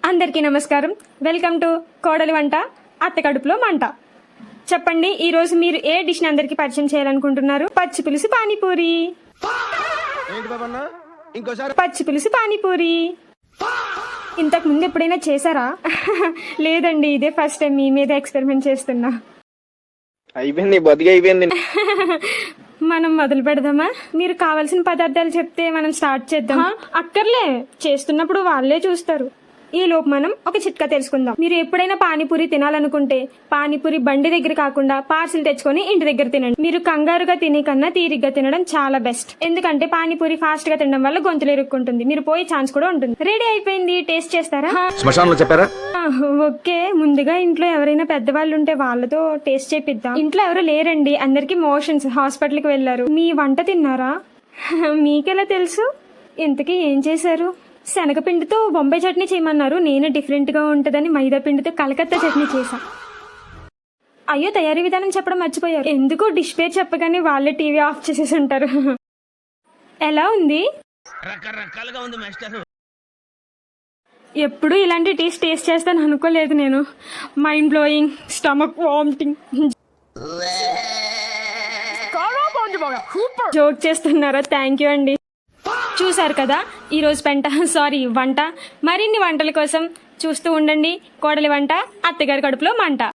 అందరికీ నమస్కారం. Welcome to కోడలి వంట అత్త కడుపులో మంట. చెప్పండి, ఈ రోజు మీరు ఏ డిష్ ని అందరికి పరిచయం చేయాలనుకుంటున్నారు? పచ్చి పులుసు పానీపూరి. పచ్చి పులుసు పానీపూరి ఇంతకు ముందు ఎప్పుడైనా చేశారా? లేదండి, ఇదే ఫస్ట్ టైం మీ మీద ఎక్స్పెరిమెంట్ చేస్తున్నా. అయిపోయింది. మనం మొదలు పెడదామా? మీరు కావాల్సిన పదార్థాలు చెప్తే మనం స్టార్ట్ చేద్దాం. అక్కర్లే, చేస్తున్నప్పుడు వాళ్ళే చూస్తారు. ఈ లోపు మనం ఒక చిట్కా తెలుసుకుందాం. మీరు ఎప్పుడైనా పానీపూరి తినాలనుకుంటే పానీపూరి బండి దగ్గర కాకుండా పార్సిల్ తెచ్చుకొని ఇంటి దగ్గర తినండి. మీరు కంగారుగా తినే కన్నా తీరిగ్గా తినడం చాలా బెస్ట్. ఎందుకంటే పానీపూరి ఫాస్ట్ గా తినడం వల్ల గొంతులు ఇరుక్కుంటుంది, మీరు పోయే ఛాన్స్ కూడా ఉంటుంది. రెడీ అయిపోయింది, టేస్ట్ చేస్తారా? శ్మశానంలో చెప్పారా? ఓకే, ముందుగా ఇంట్లో ఎవరైనా పెద్దవాళ్ళు ఉంటే వాళ్ళతో టేస్ట్ చేపిద్దాం. ఇంట్లో ఎవరు లేరండి, అందరికి మోషన్స్, హాస్పిటల్ కి వెళ్లారు. మీ వంట తిన్నారా? మీకెలా తెలుసు? ఇంతకీ ఏం చేశారు? శనగపిండితో బొంబాయి చట్నీ చేయమన్నారు. నేను డిఫరెంట్ గా ఉంటదని మైదా పిండితో కలకత్తా చట్నీ చేశా. అయ్యో, తయారీ విధానం చెప్పడం మర్చిపోయారు. ఎందుకు డిష్ పేరు చెప్పగానే వాళ్ళే టీవీ ఆఫ్ చేసేసి ఉంటారు. ఎలా ఉంది? రకరకాలుగా ఉంది మాస్టర్. ఎప్పుడు ఇలాంటి టేస్ట్ చేస్తాను అనుకోలేదు నేను. Mind blowing, stomach vomiting. Joke చేస్తున్నారా? థ్యాంక్ యూ అండి. చూసారు కదా ఈరోజు వంట. మరిన్ని వంటల కోసం చూస్తూ ఉండండి కోడలి వంట, అత్తగారి కడుపులో మంట.